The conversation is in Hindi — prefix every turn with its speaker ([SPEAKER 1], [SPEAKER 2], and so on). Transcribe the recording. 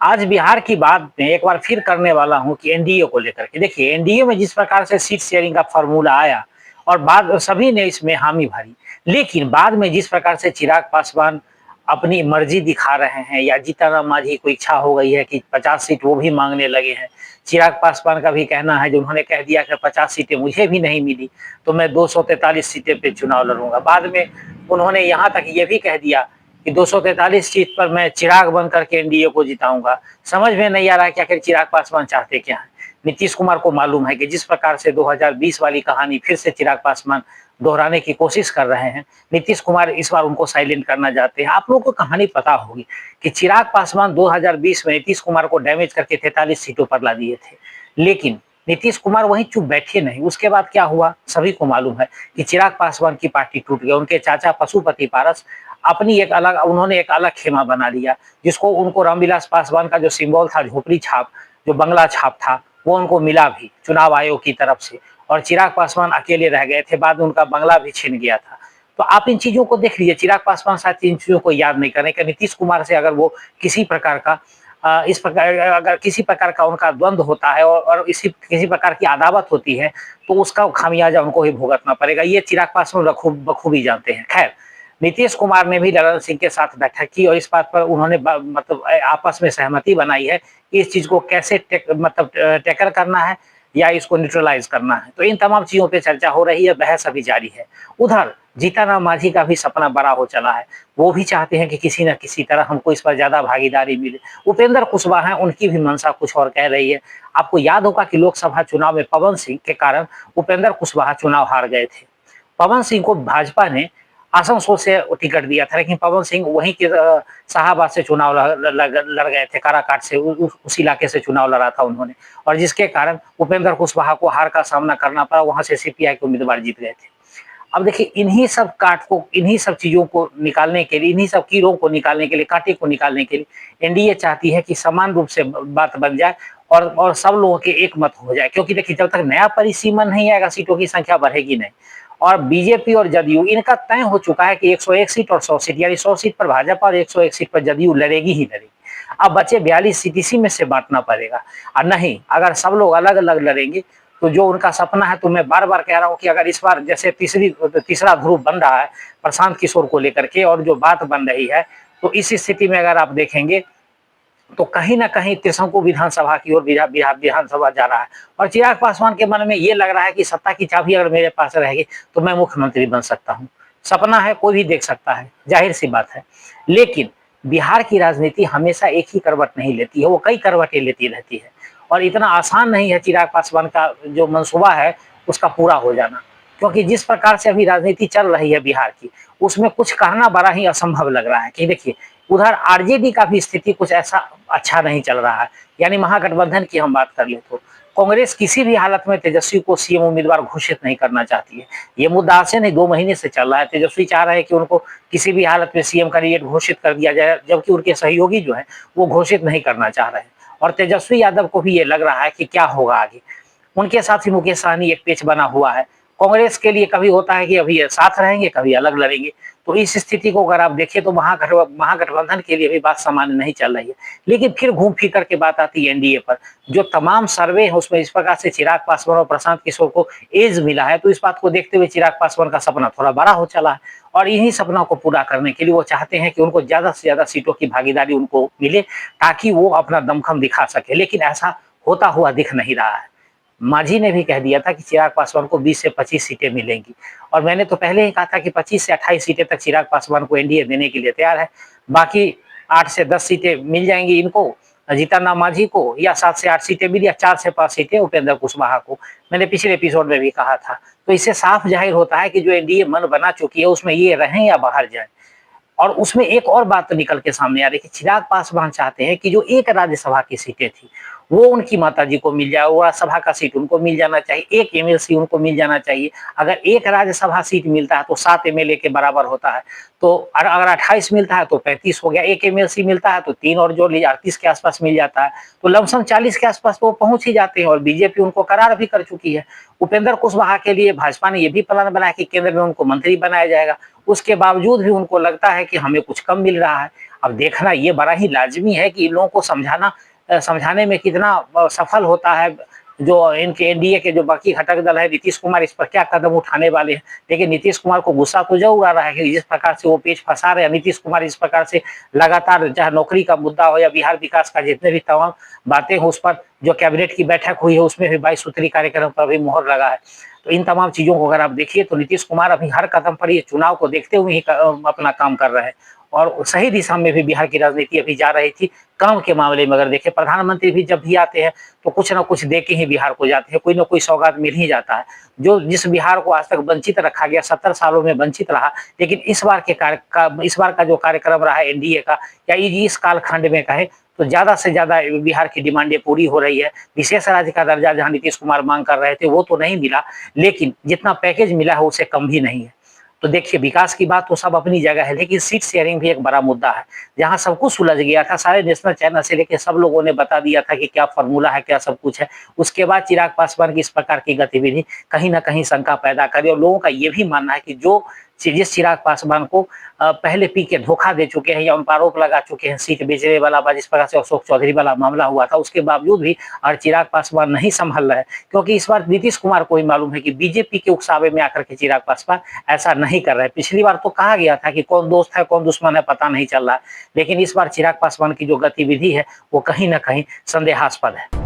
[SPEAKER 1] आज बिहार की बात मैं एक बार फिर करने वाला हूँ कि एनडीए को लेकर के। देखिए, एनडीए में जिस प्रकार से सीट शेयरिंग का फ़ॉर्मूला आया और बाद सभी ने इसमें हामी भरी। लेकिन बाद में जिस प्रकार से चिराग पासवान अपनी मर्ज़ी दिखा रहे हैं या जीतन मांझी को इच्छा हो गई है कि 50 सीट वो भी माँगने लगे हैं। चिराग पासवान का भी कहना है, जो उन्होंने कह दिया कि 50 सीटें मुझे भी नहीं मिली, तो मैं 243 सीटें पे चुनाव लड़ूँगा। बाद में उन्होंने यहाँ तक ये भी कह दिया कि 243 सीट पर मैं चिराग बन करके एनडीए को जिताऊंगा। समझ में नहीं आ रहा है कि आखिर चिराग पासवान चाहते क्या हैं। नीतीश कुमार को मालूम है कि जिस प्रकार से 2020 वाली कहानी फिर से चिराग पासवान दोहराने की कोशिश कर रहे हैं, नीतीश कुमार इस बार उनको साइलेंट करना चाहते हैं। आप लोगों को कहानी पता होगी कि चिराग पासवान 2020 में नीतीश कुमार को डैमेज करके 43 सीटों पर ला दिए थे, लेकिन नीतीश कुमार वहीं चुप बैठे नहीं। उसके बाद क्या हुआ सभी को मालूम है कि चिराग पासवान की पार्टी टूट गई। उनके चाचा पशुपति पारस अपनी एक अलग उन्होंने एक अलग खेमा बना लिया, जिसको उनको रामविलास पासवान का जो सिंबल था, झोपड़ी छाप, जो बंगला छाप था, वो उनको मिला भी चुनाव आयोग की तरफ से, और चिराग पासवान अकेले रह गए थे। बाद में उनका बंगला भी छिन गया था। तो आप इन चीजों को देख लीजिए। चिराग पासवान शायद इन चीजों को याद नहीं करें कि नीतीश कुमार से अगर वो किसी प्रकार का इस प्रकार अगर किसी प्रकार का उनका द्वंद्व होता है और इसी किसी प्रकार की अदावत होती है, तो उसका खामियाजा उनको ही भुगतना पड़ेगा। ये चिराग पासवान बखूबी जानते हैं। खैर, नीतीश कुमार ने भी ललन सिंह के साथ बैठक की और इस बात पर उन्होंने मतलब आपस में सहमति बनाई है कि इस चीज को कैसे टैकल करना है या इसको न्यूट्रलाइज करना है। तो इन तमाम चीजों पे चर्चा हो रही है, बहस अभी जारी है। उधर जीतन मांझी का भी सपना बड़ा हो चला है। वो भी चाहते हैं कि किसी न किसी तरह हमको इस पर ज्यादा भागीदारी मिले। उपेंद्र कुशवाहा हैं, उनकी भी मंशा कुछ और कह रही है। आपको याद होगा कि लोकसभा चुनाव में पवन सिंह के कारण उपेंद्र कुशवाहा चुनाव हार गए थे। पवन सिंह को भाजपा ने आसनसोल से टिकट दिया था, लेकिन पवन सिंह वहीं के शाहाबाद से चुनाव लड़ गए थे। काराकाट से उस इलाके से चुनाव लड़ा था उन्होंने, और जिसके कारण उपेंद्र कुशवाहा को हार का सामना करना पड़ा। वहां से सीपीआई के उम्मीदवार जीत गए थे। अब देखिए, इन्हीं सब काट को, इन्हीं सब चीजों को निकालने के लिए, इन्हीं सब कीड़ों को निकालने के लिए, कांटे को निकालने के लिए एनडीए चाहती है कि समान रूप से बात बन जाए और सब लोगों के एक मत हो जाए। क्योंकि देखिए, जब तक नया परिसीमन नहीं आएगा, सीटों की संख्या बढ़ेगी नहीं। और बीजेपी और जदयू, इनका तय हो चुका है कि 101 सीट और 100 सीट, यानी 100 सीट पर भाजपा और 101 सीट पर जदयू लड़ेगी ही लड़ेगी। अब बचे 42 सीट, इसी में से बांटना पड़ेगा। और नहीं, अगर सब लोग अलग अलग लड़ेंगे तो जो उनका सपना है, तो मैं बार बार कह रहा हूं कि अगर इस बार जैसे तीसरा ध्रुव बन रहा है प्रशांत किशोर को लेकर के, और जो बात बन रही है, तो इस स्थिति में अगर आप देखेंगे तो कहीं ना कहीं त्रिशंकु विधानसभा की ओर विधानसभा जा रहा है। और चिराग पासवान के मन में ये लग रहा है कि सत्ता की चाबी अगर मेरे पास रहेगी तो मैं मुख्यमंत्री बन सकता हूँ। सपना है, कोई भी देख सकता है, जाहिर सी बात है। लेकिन बिहार की राजनीति हमेशा एक ही करवट नहीं लेती है, वो कई करवटें लेती रहती है। और इतना आसान नहीं है चिराग पासवान का जो मंसूबा है उसका पूरा हो जाना। क्योंकि जिस प्रकार से अभी राजनीति चल रही है बिहार की, उसमें कुछ कहना बड़ा ही असंभव लग रहा है। कि देखिए, उधर आरजेडी का भी स्थिति कुछ ऐसा अच्छा नहीं चल रहा है। यानी महागठबंधन की हम बात कर ले तो कांग्रेस किसी भी हालत में तेजस्वी को सीएम उम्मीदवार घोषित नहीं करना चाहती है। ये मुद्दा आज से नहीं, 2 महीने से चल रहा है। तेजस्वी चाह रहे हैं कि उनको किसी भी हालत में सीएम कैंडिडेट घोषित कर दिया जाए, जबकि उनके सहयोगी जो है वो घोषित नहीं करना चाह रहे हैं। और तेजस्वी यादव को भी ये लग रहा है कि क्या होगा आगे। उनके साथ ही मुकेश सहनी एक पेच बना हुआ है। कांग्रेस के लिए कभी होता है कि अभी साथ रहेंगे, कभी अलग लड़ेंगे। तो इस स्थिति को अगर आप देखें तो महागठबंधन के लिए भी बात सामान्य नहीं चल रही है। लेकिन फिर घूम फिर करके बात आती है एनडीए पर। जो तमाम सर्वे है उसमें इस प्रकार से चिराग पासवान और प्रशांत किशोर को एज मिला है, तो इस बात को देखते हुए चिराग पासवान का सपना थोड़ा बड़ा हो चला है। और इन्हीं सपनों को पूरा करने के लिए वो चाहते हैं कि उनको ज्यादा से ज्यादा सीटों की भागीदारी उनको मिले, ताकि वो अपना दमखम दिखा सके। लेकिन ऐसा होता हुआ दिख नहीं रहा है। मांझी ने भी कह दिया था कि चिराग पासवान को 20 से 25 सीटें मिलेंगी, और मैंने तो पहले ही कहा था कि 25 से 28 सीटें तक चिराग पासवान को एनडीए देने के लिए तैयार है। बाकी 8 से 10 सीटें मिल जाएंगी इनको, जीतन राम मांझी को, या 7 से 8 सीटें मिली, या 4 से 5 सीटें उपेंद्र कुशवाहा को। मैंने पिछले एपिसोड में भी कहा था। तो इससे साफ जाहिर होता है कि जो एनडीए मन बना चुकी है उसमें ये रहें या बाहर जाए। और उसमें एक और बात तो निकल के सामने आ रही है कि चिराग पासवान चाहते हैं कि जो एक राज्यसभा की सीटें थी वो उनकी माताजी को मिल जाए, वो सभा का सीट उनको मिल जाना चाहिए, एक एमएलसी उनको मिल जाना चाहिए। अगर एक राज्यसभा सीट मिलता है तो 7 एमएलए के बराबर होता है। तो अगर 28 मिलता है तो 35 हो गया, एक एमएलसी मिलता है तो 3 और जोड़ लीजिए, 38 के आसपास मिल जाता है। तो लमसम 40 के आसपास तो वो पहुंच ही जाते हैं और बीजेपी उनको करार भी कर चुकी है। उपेंद्र कुशवाहा के लिए भाजपा ने ये भी प्लान बनाया कि केंद्र में उनको मंत्री बनाया जाएगा। उसके बावजूद भी उनको लगता है कि हमें कुछ कम मिल रहा है। अब देखना ये बड़ा ही लाज़मी है कि इन लोगों को समझाने में कितना सफल होता है जो इनके एनडीए के जो बाकी घटक दल है, नीतीश कुमार इस पर क्या कदम उठाने वाले हैं। लेकिन नीतीश कुमार को गुस्सा तो जरूर आ रहा है कि जिस प्रकार से वो पेच फंसा रहे हैं, नीतीश कुमार इस प्रकार से लगातार चाहे नौकरी का मुद्दा हो या बिहार विकास का जितने भी तमाम बातें हो, उस पर जो कैबिनेट की बैठक हुई है उसमें भी 22 सूत्री कार्यक्रम पर भी मोहर लगा है। तो इन तमाम चीजों को अगर आप देखिए तो नीतीश कुमार अभी हर कदम पर ये चुनाव को देखते हुए ही अपना काम कर रहे हैं और सही दिशा में भी बिहार की राजनीति अभी जा रही थी। काम के मामले में अगर देखें, प्रधानमंत्री भी जब भी आते हैं तो कुछ ना कुछ दे के ही बिहार को जाते हैं, कोई ना कोई सौगात मिल ही जाता है। जो जिस बिहार को आज तक वंचित रखा गया, 70 सालों में वंचित रहा, लेकिन इस बार का जो कार्यक्रम रहा एनडीए का या इस कालखंड में कहे तो ज्यादा से ज्यादा बिहार की डिमांडें पूरी हो रही है। विशेष राज्य का दर्जा जहां नीतीश कुमार मांग कर रहे थे वो तो नहीं मिला, लेकिन जितना पैकेज मिला है उससे कम भी नहीं है। तो देखिए, विकास की बात तो सब अपनी जगह है, लेकिन सीट शेयरिंग भी एक बड़ा मुद्दा है। जहां सब कुछ सुलझ गया था, सारे नेशनल चैनल से लेकर सब लोगों ने बता दिया था कि क्या फॉर्मूला है, क्या सब कुछ है। उसके बाद चिराग पासवान की इस प्रकार की गतिविधि कहीं ना कहीं शंका पैदा करे और लोगों का ये भी मानना है कि जिस चिराग पासवान को पहले पी के धोखा दे चुके हैं या उन पर आरोप लगा चुके हैं सीट बेचने वाला, जिस प्रकार से अशोक चौधरी वाला मामला हुआ था, उसके बावजूद भी और चिराग पासवान नहीं संभल रहे, क्योंकि इस बार नीतीश कुमार को ही मालूम है कि बीजेपी के उकसावे में आकर के चिराग पासवान ऐसा नहीं कर रहे। पिछली बार तो कहा गया था कि कौन दोस्त है कौन दुश्मन है पता नहीं चल रहा, लेकिन इस बार चिराग पासवान की जो गतिविधि है वो कहीं ना कहीं संदेहास्पद है।